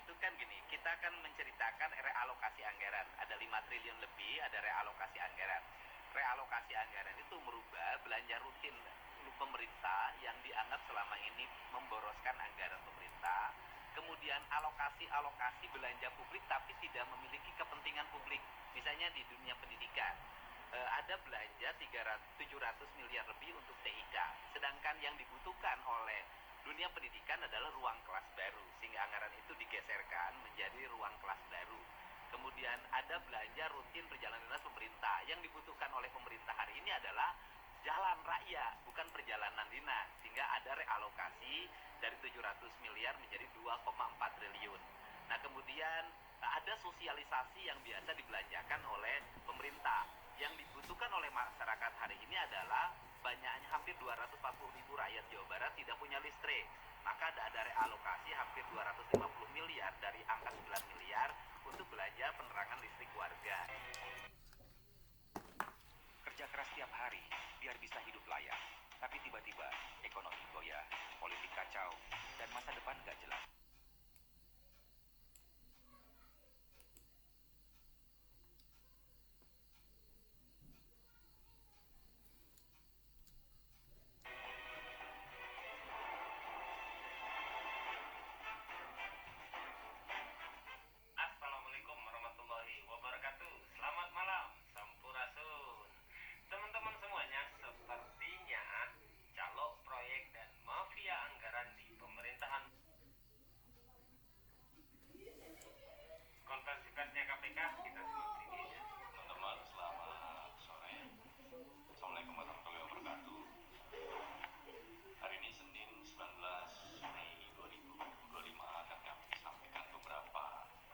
itu kan gini, kita akan menceritakan realokasi anggaran. Ada 5 triliun lebih, ada realokasi anggaran. Realokasi anggaran itu merubah belanja rutin pemerintah yang dianggap selama ini memboroskan anggaran pemerintah. Kemudian alokasi belanja publik tapi tidak memiliki kepentingan publik. Misalnya di dunia pendidikan, ada belanja 700 miliar lebih untuk TIK, sedangkan yang dibutuhkan oleh dunia pendidikan adalah ruang kelas baru, sehingga anggaran itu digeserkan menjadi ruang kelas baru. Kemudian ada belanja rutin perjalanan dinas pemerintah. Yang dibutuhkan oleh pemerintah hari ini adalah jalan raya, bukan perjalanan dinas, sehingga ada realokasi dari 700 miliar menjadi 2,4 triliun. Nah, kemudian ada sosialisasi yang biasa dibelanjakan oleh pemerintah. Yang dibutuhkan oleh masyarakat hari ini adalah banyaknya hampir 240 ribu rakyat Jawa Barat tidak punya listrik. Maka ada realokasi hampir 250 miliar dari angka 9 miliar untuk belanja penerangan listrik warga. Kerja keras tiap hari biar bisa hidup layak, tapi tiba-tiba ekonomi goyah, politik kacau, dan masa depan gak jelas. Assalamualaikum warahmatullahi wabarakatuh. Selamat malam, Sampurasun. Teman-teman semuanya, sepertinya calo proyek dan mafia anggaran di pemerintahan konversi persnya KPK kita simak videonya. Teman-teman, selamat sore. Assalamualaikum warahmatullahi wabarakatuh. Hari ini Senin 19 Mei 2025 akan kami sampaikan beberapa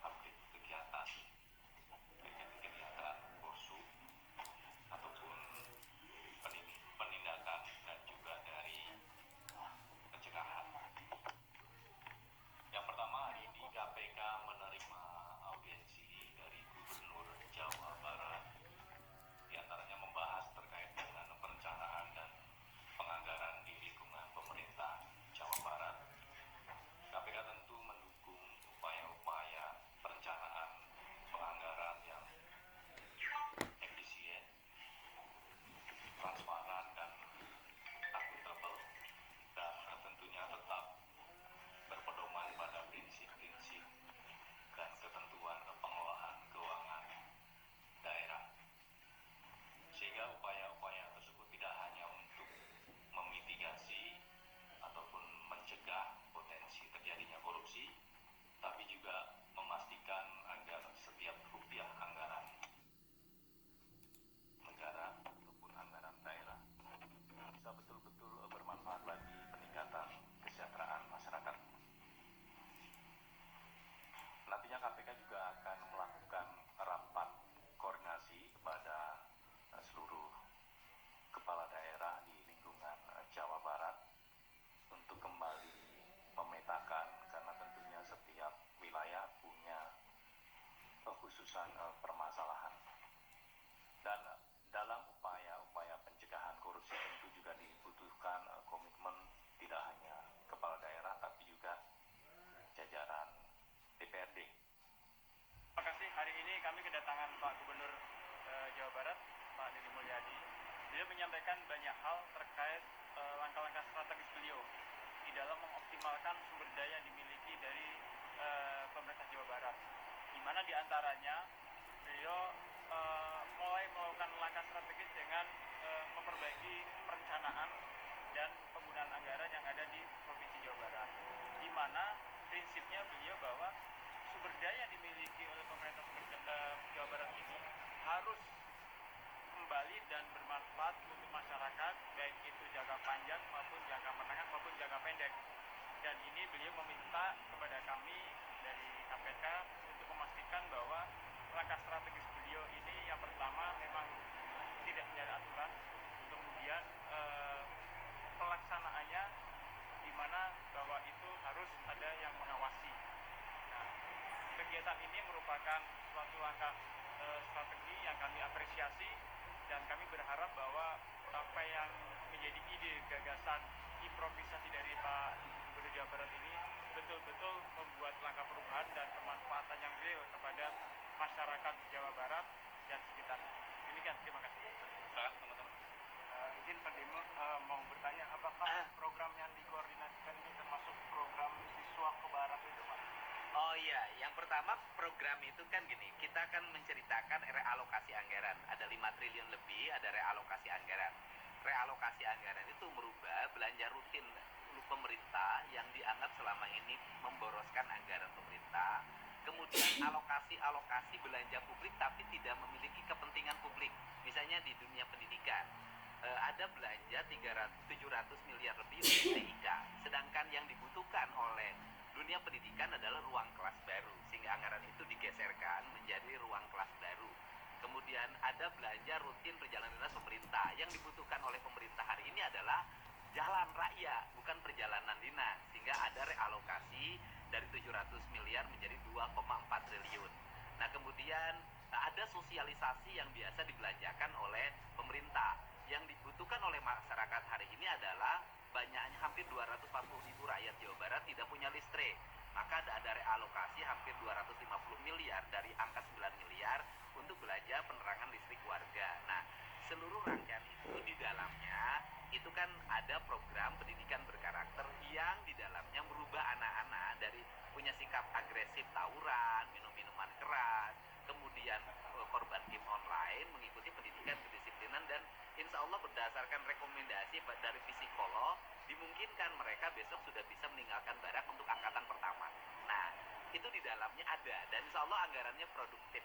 update kegiatan kursu ataupun penindakan dan juga dari pencegahan. Yang pertama, hari ini KPK menerima audiensi dari Gubernur Jawa Barat, di antaranya membahas terkait dengan perencanaan dan penganggaran di lingkungan pemerintah Jawa Barat. KPK tentu mendukung upaya-upaya perencanaan penganggaran yang efisien, transparan, dan akuntabel, dan tentunya tetap berpedoman pada prinsip-prinsip dan ketentuan pengelolaan keuangan daerah, sehingga upaya-upaya tersebut tidak hanya untuk memitigasi ataupun mencegah potensi terjadinya korupsi, tapi juga memastikan agar setiap rupiah anggaran negara ataupun anggaran daerah bisa betul-betul bermanfaat bagi peningkatan kesejahteraan masyarakat. Nantinya KPK juga akan melakukan rapat koordinasi kepada seluruh kepala daerah di lingkungan Jawa Barat untuk kembali memetakan, karena tentunya setiap wilayah punya kekhususan permasalahan. Dan dalam upaya-upaya pencegahan korupsi tentu juga dibutuhkan komitmen tidak hanya kepala daerah tapi juga jajaran DPRD. Terima kasih. Hari ini kami kedatangan Pak Gubernur Jawa Barat, Pak Deddy Mulyadi. Beliau menyampaikan banyak hal terkait langkah-langkah strategis beliau di dalam mengoptimalkan sumber daya yang dimiliki dari pemerintah Jawa Barat. Di mana diantaranya beliau mulai melakukan langkah strategis dengan memperbaiki perencanaan dan penggunaan anggaran yang ada di Provinsi Jawa Barat. Di mana prinsipnya beliau bahwa sumber daya yang dimiliki oleh pemerintah Jawa Barat ini harus kembali dan bermanfaat untuk masyarakat, baik itu jangka panjang maupun jangka menengah maupun jangka pendek. Dan ini beliau meminta kepada kami dari KPK untuk memastikan bahwa langkah strategis beliau ini yang pertama memang tidak menyalahi aturan, kemudian pelaksanaannya di mana bahwa itu harus ada yang mengawasi. Nah, kegiatan ini merupakan suatu langkah strategi yang kami apresiasi, dan kami berharap bahwa apa yang menjadi ide gagasan improvisasi dari Pak Gubernur Jawa Barat ini betul-betul membuat langkah perubahan dan kemanfaatan yang real kepada masyarakat Jawa Barat dan sekitarnya. Demikian, terima kasih. Silakan teman-teman. Izin Pak Demo mau bertanya, apakah program yang dikoordinasikan ini termasuk program siswa ke barat itu, Pak? Oh iya, yang pertama program itu kan gini, kita akan menceritakan realokasi anggaran. Ada 5 triliun lebih, ada realokasi anggaran. Realokasi anggaran itu merubah belanja rutin pemerintah yang dianggap selama ini memboroskan anggaran pemerintah. Kemudian alokasi belanja publik tapi tidak memiliki kepentingan publik. Misalnya di dunia pendidikan, ada belanja 700 miliar lebih untuk TIK. Sedangkan yang dibutuhkan oleh dunia pendidikan adalah ruang kelas baru, sehingga anggaran itu digeserkan menjadi ruang kelas baru. Kemudian ada belanja rutin perjalanan dinas pemerintah. Yang dibutuhkan oleh pemerintah hari ini adalah jalan raya, bukan perjalanan dinas, sehingga ada realokasi dari 700 miliar menjadi 2,4 triliun. Nah, kemudian ada sosialisasi yang biasa dibelanjakan oleh pemerintah. Yang dibutuhkan oleh masyarakat hari ini adalah banyaknya hampir 240 ribu rakyat Jawa Barat tidak punya listrik. Maka ada realokasi hampir 250 miliar dari angka 9 miliar untuk belanja penerangan listrik warga. Nah, seluruh rangkaian itu di dalamnya itu kan ada program pendidikan berkarakter yang di dalamnya merubah anak-anak dari punya sikap agresif tawuran, minum-minuman keras, kemudian korban game online, mengikuti pendidikan kedisiplinan, dan insya Allah berdasarkan rekomendasi dari psikolog dimungkinkan mereka besok sudah bisa meninggalkan barak untuk angkatan pertama. Nah, itu di dalamnya ada dan insya Allah anggarannya produktif.